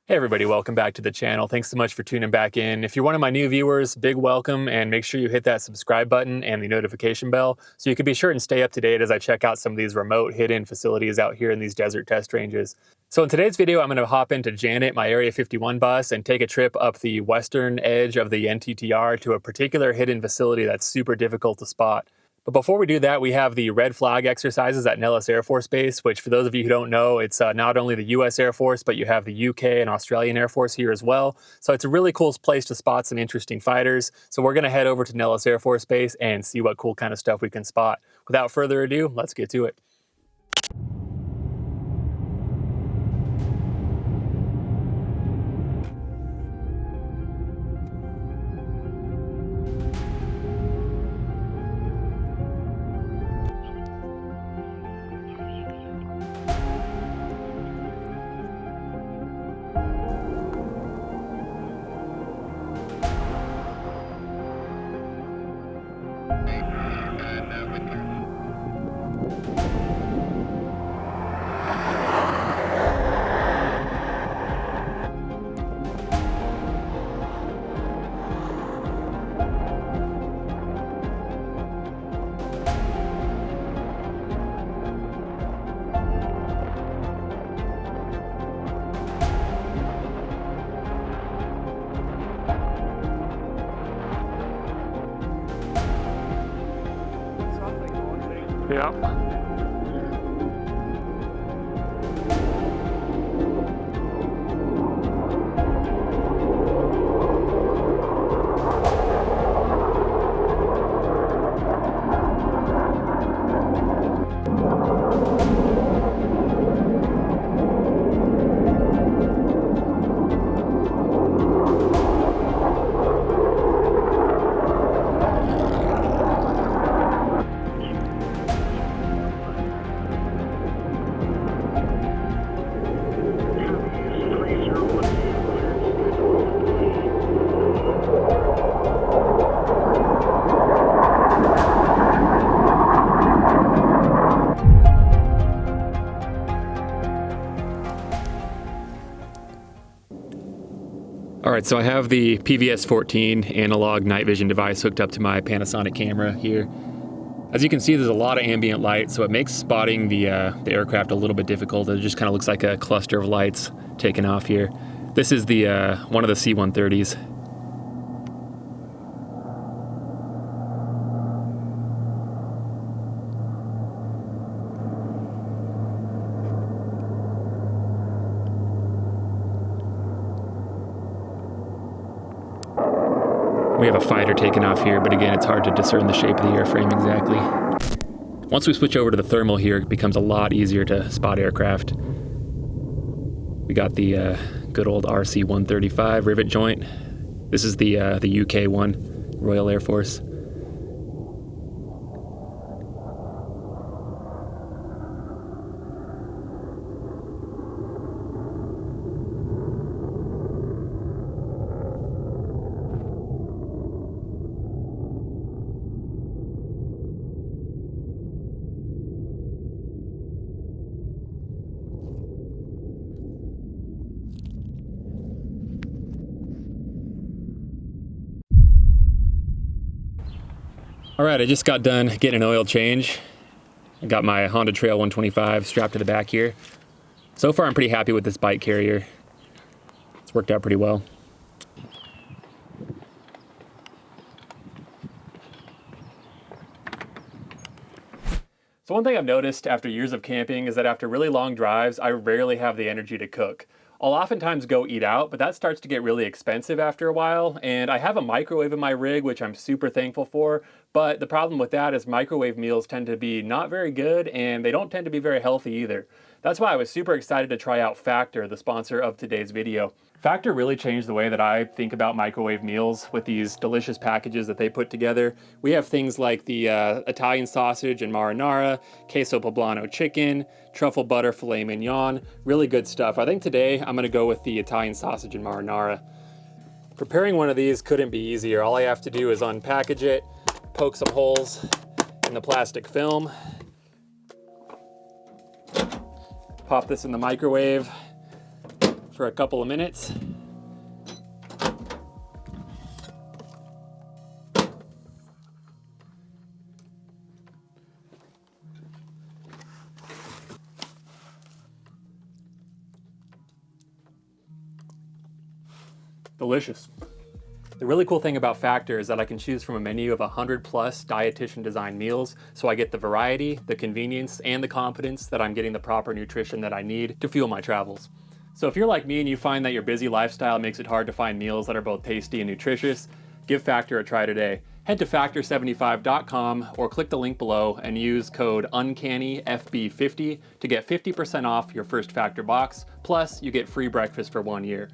Hey everybody, welcome back to the channel. Thanks so much for tuning back in. If you're one of my new viewers, big welcome, and make sure you hit that subscribe button and the notification bell so you can be sure and stay up to date as I check out some of these remote hidden facilities out here in these desert test ranges. So in today's video, I'm going to hop into Janet, my Area 51 bus, and take a trip up the western edge of the NTTR to a particular hidden facility that's super difficult to spot. But before we do that, we have the red flag exercises at Nellis Air Force Base, which for those of you who don't know, it's not only the US Air Force, but you have the UK and Australian Air Force here as well. So it's a really cool place to spot some interesting fighters. So we're gonna head over to Nellis Air Force Base and see what cool kind of stuff we can spot. Without further ado, let's get to it. Yeah. All right, so I have the PVS-14 analog night vision device hooked up to my Panasonic camera here. As you can see, there's a lot of ambient light, so it makes spotting the aircraft a little bit difficult. It just kind of looks like a cluster of lights taking off here. This is the one of the C-130s. We have a fighter taking off here, but again, it's hard to discern the shape of the airframe exactly. Once we switch over to the thermal here, it becomes a lot easier to spot aircraft. We got the good old RC-135 rivet joint. This is the UK one, Royal Air Force. All right, I just got done getting an oil change. I got my Honda Trail 125 strapped to the back here. So far, I'm pretty happy with this bike carrier. It's worked out pretty well. So one thing I've noticed after years of camping is that after really long drives, I rarely have the energy to cook. I'll oftentimes go eat out, but that starts to get really expensive after a while, and I have a microwave in my rig, which I'm super thankful for, but the problem with that is microwave meals tend to be not very good, and they don't tend to be very healthy either. That's why I was super excited to try out Factor, the sponsor of today's video. Factor really changed the way that I think about microwave meals with these delicious packages that they put together. We have things like the Italian sausage and marinara, queso poblano chicken, truffle butter filet mignon, really good stuff. I think today I'm gonna go with the Italian sausage and marinara. Preparing one of these couldn't be easier. All I have to do is unpackage it, poke some holes in the plastic film, pop this in the microwave for a couple of minutes. Delicious. The really cool thing about Factor is that I can choose from a menu of 100 plus dietitian designed meals, so I get the variety, the convenience, and the confidence that I'm getting the proper nutrition that I need to fuel my travels. So if you're like me and you find that your busy lifestyle makes it hard to find meals that are both tasty and nutritious, give Factor a try today. Head to factor75.com or click the link below and use code UNCANNYFB50 to get 50% off your first Factor box, plus you get free breakfast for 1 year.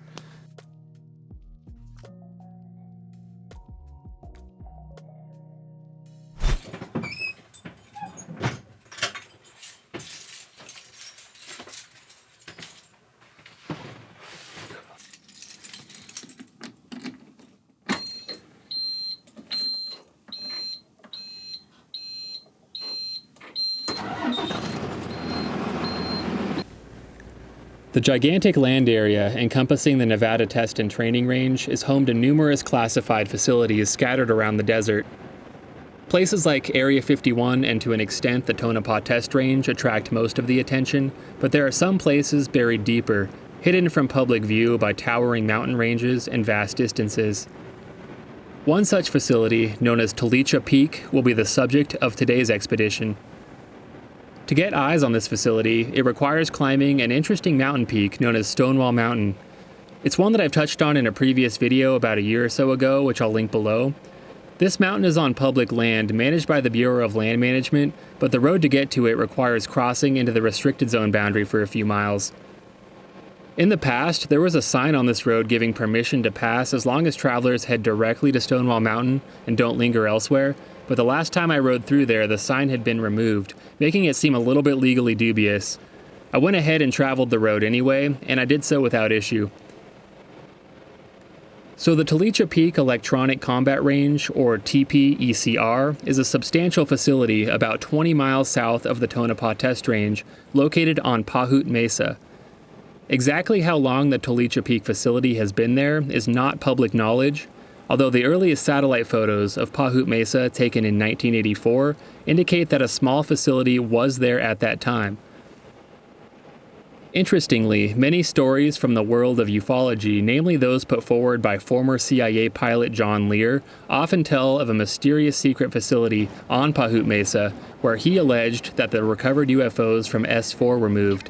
The gigantic land area encompassing the Nevada Test and Training Range is home to numerous classified facilities scattered around the desert. Places like Area 51 and to an extent the Tonopah Test Range attract most of the attention, but there are some places buried deeper, hidden from public view by towering mountain ranges and vast distances. One such facility, known as Tolicha Peak, will be the subject of today's expedition. To get eyes on this facility, it requires climbing an interesting mountain peak known as Stonewall Mountain. It's one that I've touched on in a previous video about a year or so ago, which I'll link below. This mountain is on public land managed by the Bureau of Land Management, but the road to get to it requires crossing into the restricted zone boundary for a few miles. In the past, there was a sign on this road giving permission to pass as long as travelers head directly to Stonewall Mountain and don't linger elsewhere, but the last time I rode through there, the sign had been removed, making it seem a little bit legally dubious. I went ahead and traveled the road anyway, and I did so without issue. So the Tolicha Peak Electronic Combat Range, or TPECR, is a substantial facility about 20 miles south of the Tonopah Test Range, located on Pahute Mesa. Exactly how long the Tolicha Peak facility has been there is not public knowledge, although the earliest satellite photos of Pahute Mesa taken in 1984 indicate that a small facility was there at that time. Interestingly, many stories from the world of ufology, namely those put forward by former CIA pilot John Lear, often tell of a mysterious secret facility on Pahute Mesa where he alleged that the recovered UFOs from S4 were moved.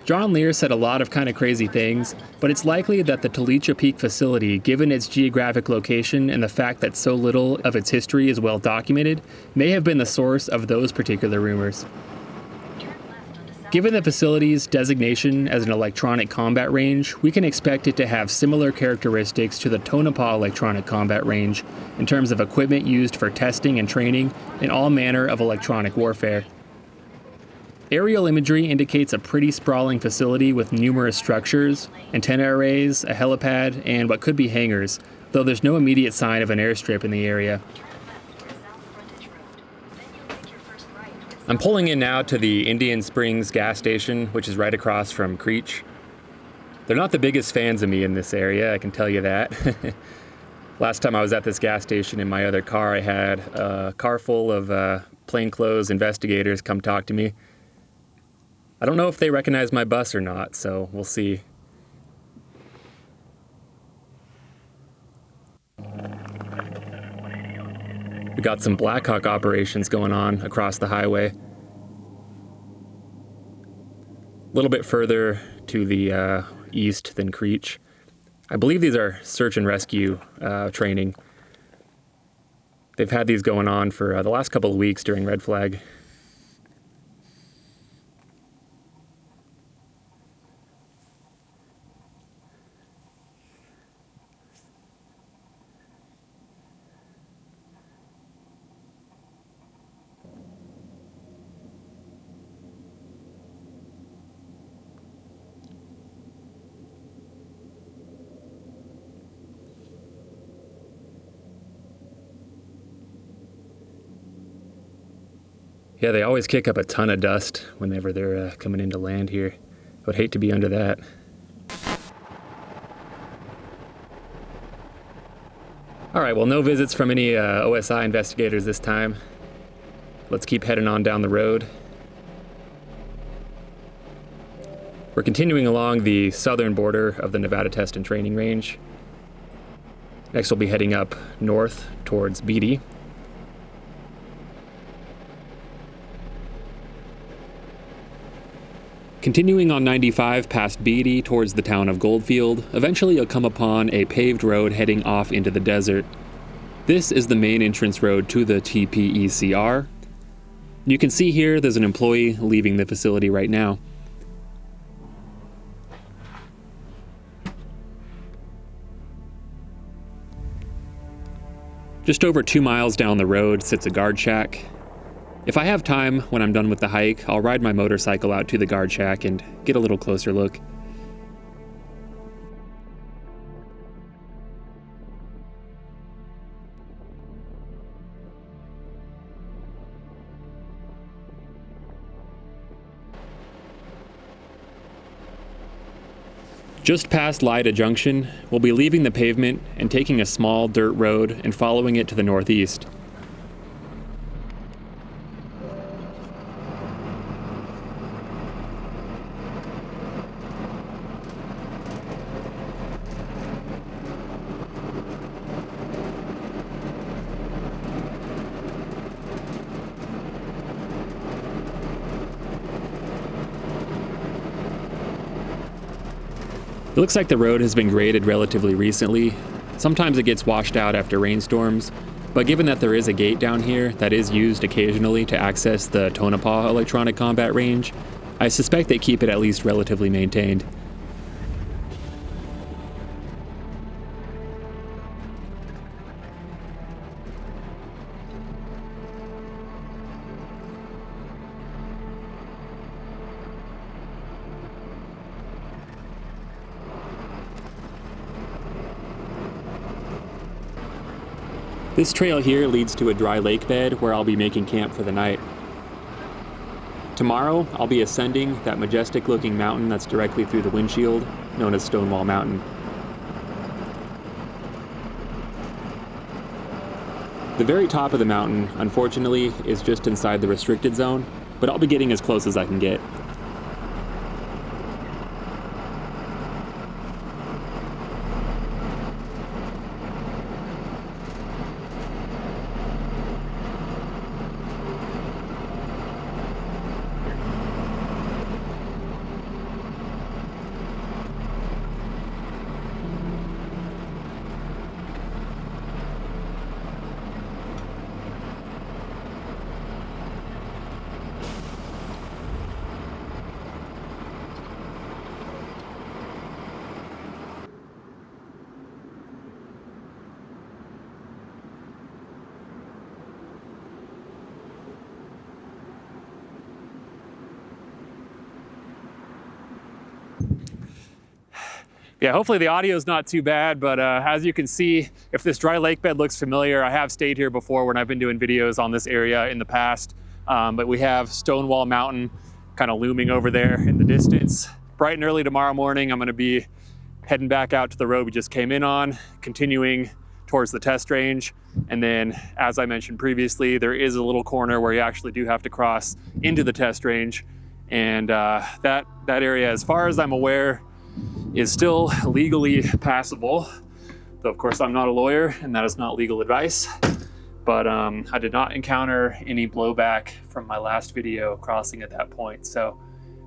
John Lear said a lot of kind of crazy things, but it's likely that the Tolicha Peak facility, given its geographic location and the fact that so little of its history is well documented, may have been the source of those particular rumors. Given the facility's designation as an electronic combat range, we can expect it to have similar characteristics to the Tonopah Electronic Combat Range in terms of equipment used for testing and training in all manner of electronic warfare. Aerial imagery indicates a pretty sprawling facility with numerous structures, antenna arrays, a helipad, and what could be hangars, though there's no immediate sign of an airstrip in the area. I'm pulling in now to the Indian Springs gas station, which is right across from Creech. They're not the biggest fans of me in this area, I can tell you that. Last time I was at this gas station in my other car, I had a car full of plainclothes investigators come talk to me. I don't know if they recognize my bus or not, so we'll see. We got some Black Hawk operations going on across the highway. A little bit further to the east than Creech. I believe these are search and rescue training. They've had these going on for the last couple of weeks during Red Flag. Yeah, they always kick up a ton of dust whenever they're coming into land here. I would hate to be under that. right, well, no visits from any OSI investigators this time. Let's keep heading on down the road. We're continuing along the southern border of the Nevada Test and Training Range. Next, we'll be heading up north towards Beatty. Continuing on 95 past Beatty towards the town of Goldfield, eventually you'll come upon a paved road heading off into the desert. This is the main entrance road to the TPECR. You can see here there's an employee leaving the facility right now. Just over 2 miles down the road sits a guard shack. If I have time when I'm done with the hike, I'll ride my motorcycle out to the guard shack and get a little closer look. Just past Lida Junction, we'll be leaving the pavement and taking a small dirt road and following it to the northeast. It looks like the road has been graded relatively recently. Sometimes it gets washed out after rainstorms, but given that there is a gate down here that is used occasionally to access the Tonopah Electronic Combat Range, I suspect they keep it at least relatively maintained. This trail here leads to a dry lake bed where I'll be making camp for the night. Tomorrow, I'll be ascending that majestic looking mountain that's directly through the windshield, known as Stonewall Mountain. The very top of the mountain, unfortunately, is just inside the restricted zone, but I'll be getting as close as I can get. Yeah, hopefully the audio is not too bad, but as you can see, if this dry lake bed looks familiar, I have stayed here before when I've been doing videos on this area in the past, but we have Stonewall Mountain kind of looming over there in the distance. Bright and early tomorrow morning, I'm gonna be heading back out to the road we just came in on, continuing towards the test range. And then, as I mentioned previously, there is a little corner where you actually do have to cross into the test range. And that area, as far as I'm aware, is still legally passable. Though of course I'm not a lawyer and that is not legal advice. But I did not encounter any blowback from my last video crossing at that point. So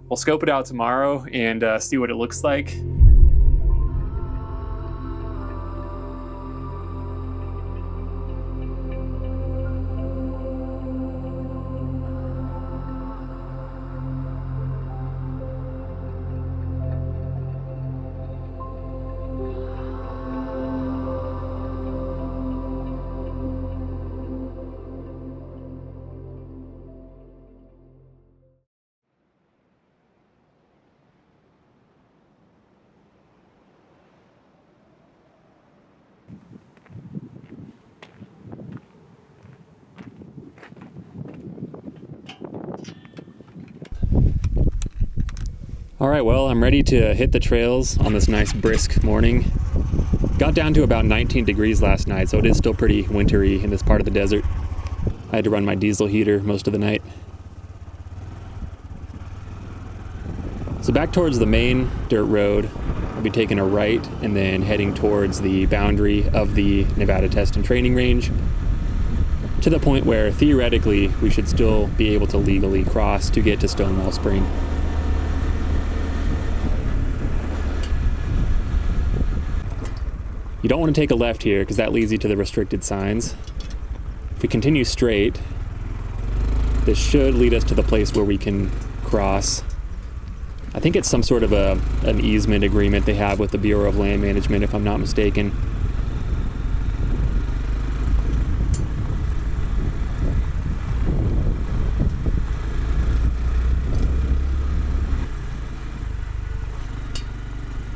we'll scope it out tomorrow and see what it looks like. All right, well, I'm ready to hit the trails on this nice brisk morning. Got down to about 19 degrees last night, so it is still pretty wintry in this part of the desert. I had to run my diesel heater most of the night. So back towards the main dirt road, I'll be taking a right and then heading towards the boundary of the Nevada Test and Training Range, to the point where theoretically we should still be able to legally cross to get to Stonewall Spring. You don't want to take a left here because that leads you to the restricted signs. If we continue straight, this should lead us to the place where we can cross. I think it's some sort of an easement agreement they have with the Bureau of Land Management, if I'm not mistaken.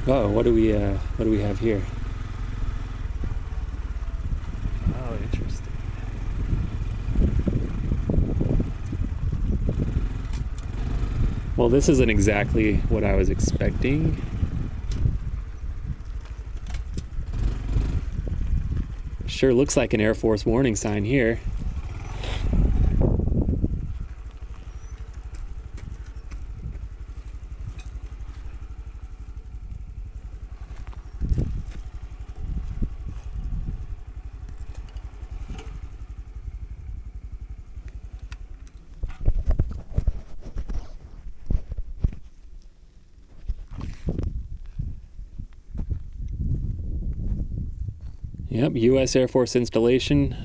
Oh, what do we have here? Oh, interesting. Well, this isn't exactly what I was expecting. Sure looks like an Air Force warning sign here. Yep, U.S. Air Force installation.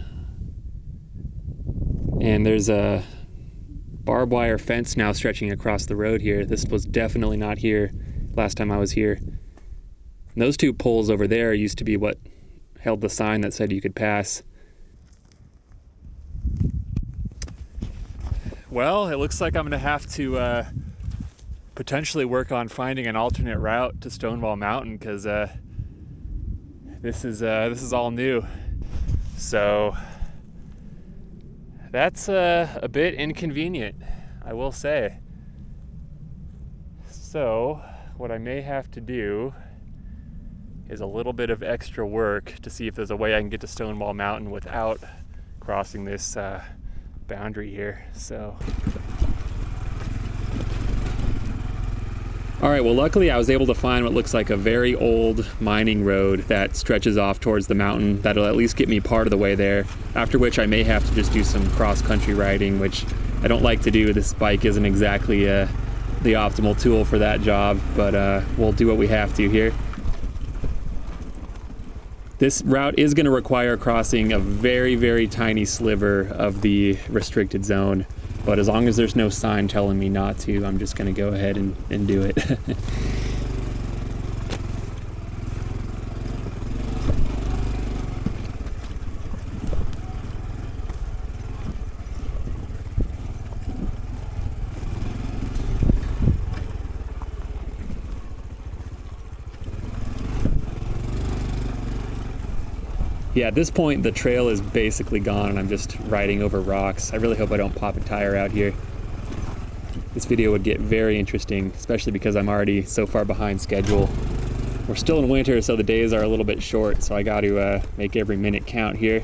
And there's a barbed wire fence now stretching across the road here. This was definitely not here last time I was here. And those two poles over there used to be what held the sign that said you could pass. Well, it looks like I'm gonna have to potentially work on finding an alternate route to Stonewall Mountain, because this is all new. So that's a bit inconvenient, I will say. So what I may have to do is a little bit of extra work to see if there's a way I can get to Stonewall Mountain without crossing this boundary here. So all right, well, luckily I was able to find what looks like a very old mining road that stretches off towards the mountain. That'll at least get me part of the way there, after which I may have to just do some cross-country riding, which I don't like to do. This bike isn't exactly the optimal tool for that job, but we'll do what we have to here. This route is going to require crossing a very, very tiny sliver of the restricted zone. But as long as there's no sign telling me not to, I'm just going to go ahead and do it. Yeah, at this point the trail is basically gone and I'm just riding over rocks. I really hope I don't pop a tire out here. This video would get very interesting, especially because I'm already so far behind schedule. We're still in winter, so the days are a little bit short, so I got to make every minute count here.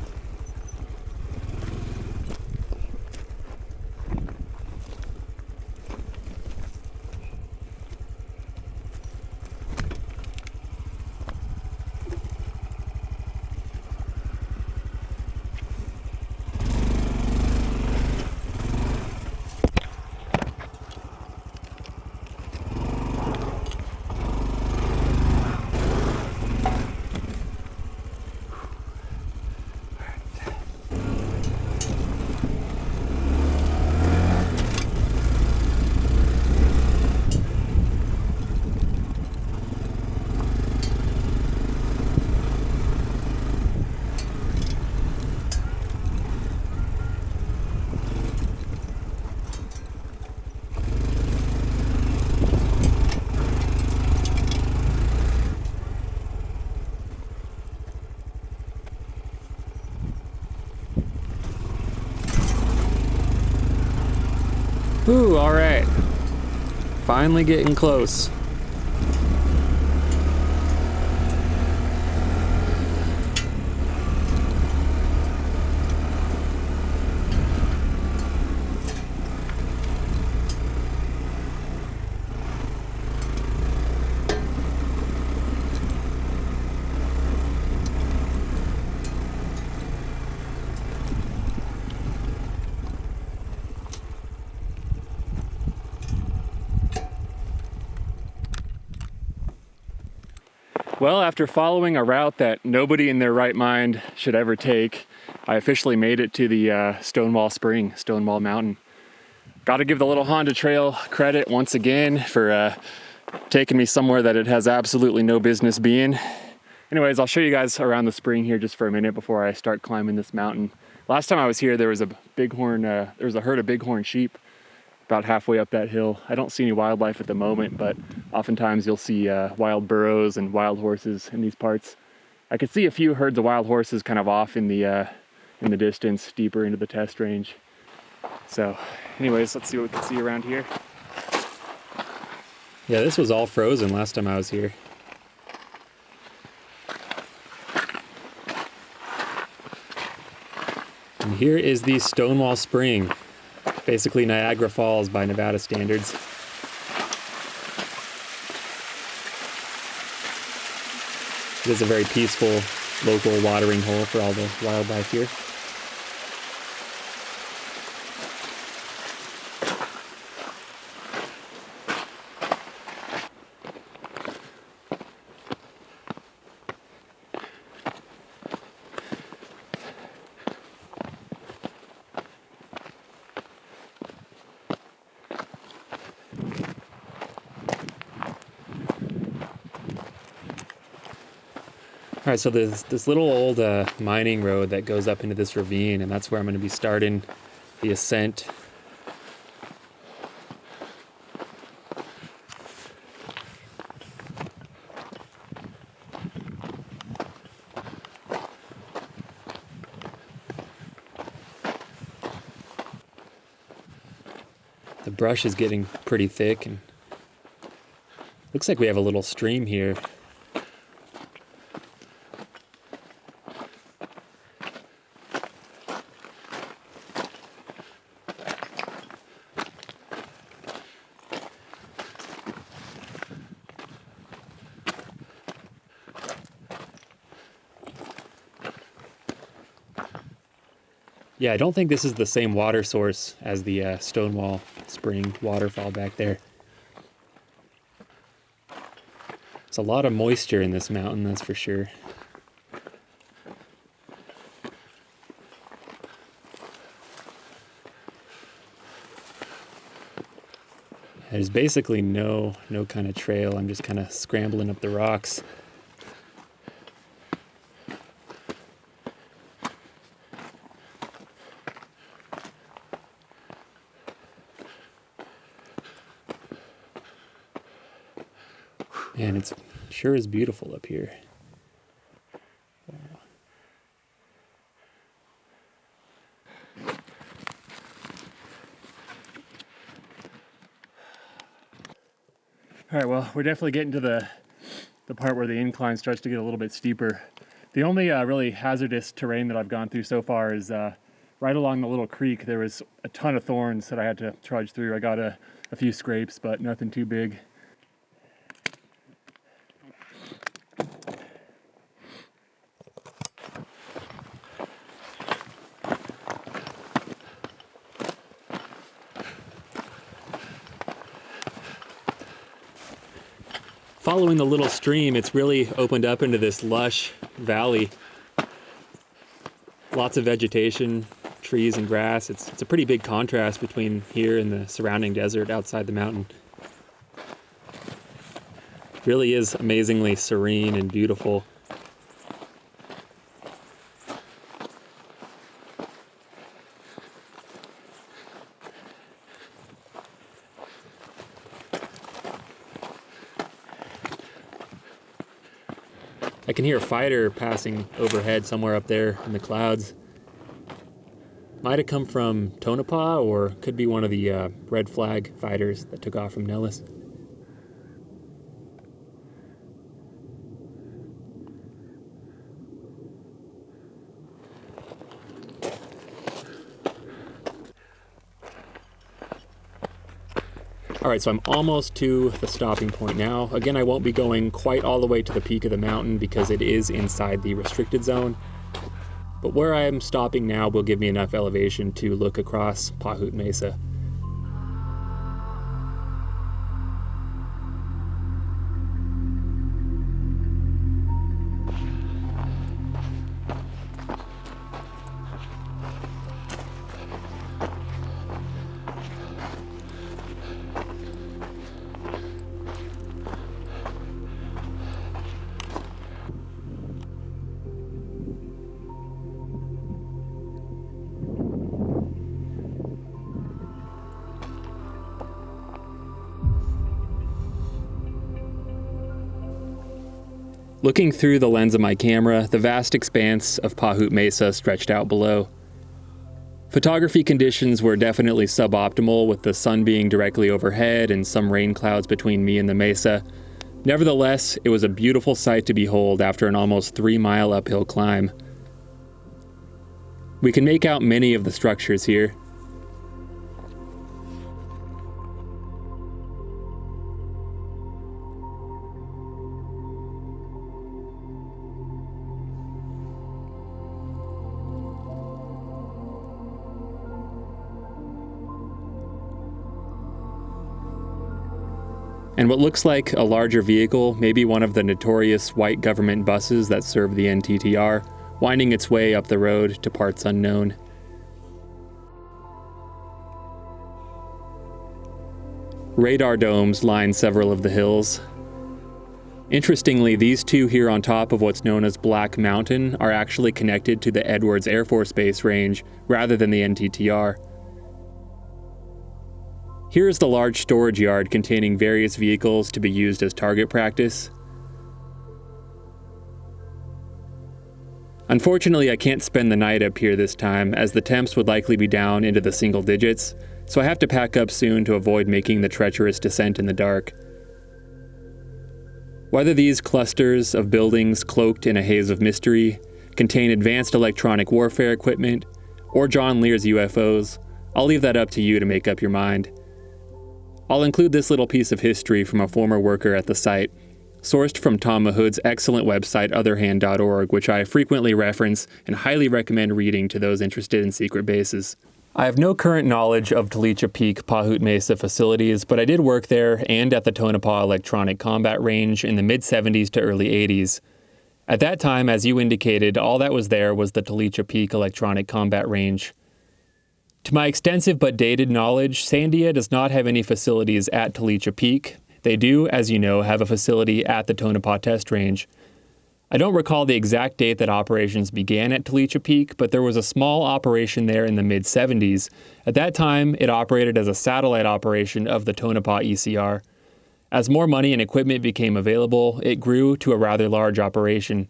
Ooh, all right. Finally getting close. Well, after following a route that nobody in their right mind should ever take, I officially made it to the Stonewall Spring, Stonewall Mountain. Got to give the Little Honda Trail credit once again for taking me somewhere that it has absolutely no business being. Anyways, I'll show you guys around the spring here just for a minute before I start climbing this mountain. Last time I was here, there was a herd of bighorn sheep about halfway up that hill. I don't see any wildlife at the moment, but oftentimes you'll see wild burros and wild horses in these parts. I could see a few herds of wild horses kind of off in the distance, deeper into the test range. So anyways, let's see what we can see around here. Yeah, this was all frozen last time I was here. And here is the Stonewall Spring. Basically Niagara Falls by Nevada standards. It is a very peaceful local watering hole for all the wildlife here. All right, so there's this little old mining road that goes up into this ravine, and that's where I'm going to be starting the ascent. The brush is getting pretty thick, and looks like we have a little stream here. Yeah, I don't think this is the same water source as the Stonewall Spring waterfall back there. There's a lot of moisture in this mountain, that's for sure. There's basically no kind of trail. I'm just kind of scrambling up the rocks. Man, it sure is beautiful up here. Wow. All right, well, we're definitely getting to the part where the incline starts to get a little bit steeper. The only really hazardous terrain that I've gone through so far is right along the little creek. There was a ton of thorns that I had to trudge through. I got a few scrapes, but nothing too big. Following the little stream, it's really opened up into this lush valley. Lots of vegetation, trees and grass. It's a pretty big contrast between here and the surrounding desert outside the mountain. It really is amazingly serene and beautiful. I can hear a fighter passing overhead somewhere up there in the clouds. Might have come from Tonopah, or could be one of the Red Flag fighters that took off from Nellis. All right, so I'm almost to the stopping point now. Again, I won't be going quite all the way to the peak of the mountain because it is inside the restricted zone. But where I am stopping now will give me enough elevation to look across Pahute Mesa. Looking through the lens of my camera, the vast expanse of Pahute Mesa stretched out below. Photography conditions were definitely suboptimal, with the sun being directly overhead and some rain clouds between me and the mesa. Nevertheless, it was a beautiful sight to behold after an almost 3-mile uphill climb. We can make out many of the structures here. And what looks like a larger vehicle, maybe one of the notorious white government buses that serve the NTTR, winding its way up the road to parts unknown. Radar domes line several of the hills. Interestingly, these two here on top of what's known as Black Mountain are actually connected to the Edwards Air Force Base range rather than the NTTR. Here is the large storage yard containing various vehicles to be used as target practice. Unfortunately, I can't spend the night up here this time, as the temps would likely be down into the single digits, so I have to pack up soon to avoid making the treacherous descent in the dark. Whether these clusters of buildings cloaked in a haze of mystery contain advanced electronic warfare equipment, or John Lear's UFOs, I'll leave that up to you to make up your mind. I'll include this little piece of history from a former worker at the site, sourced from Tom Mahood's excellent website otherhand.org, which I frequently reference and highly recommend reading to those interested in secret bases. I have no current knowledge of Tolicha Peak Pahute Mesa facilities, but I did work there and at the Tonopah Electronic Combat Range in the mid-70s to early 80s. At that time, as you indicated, all that was there was the Tolicha Peak Electronic Combat Range. To my extensive but dated knowledge, Sandia does not have any facilities at Tolicha Peak. They do, as you know, have a facility at the Tonopah Test Range. I don't recall the exact date that operations began at Tolicha Peak, but there was a small operation there in the mid-70s. At that time, it operated as a satellite operation of the Tonopah ECR. As more money and equipment became available, it grew to a rather large operation.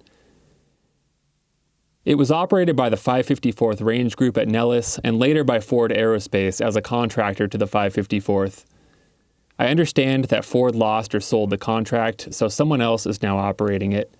It was operated by the 554th Range Group at Nellis and later by Ford Aerospace as a contractor to the 554th. I understand that Ford lost or sold the contract, so someone else is now operating it.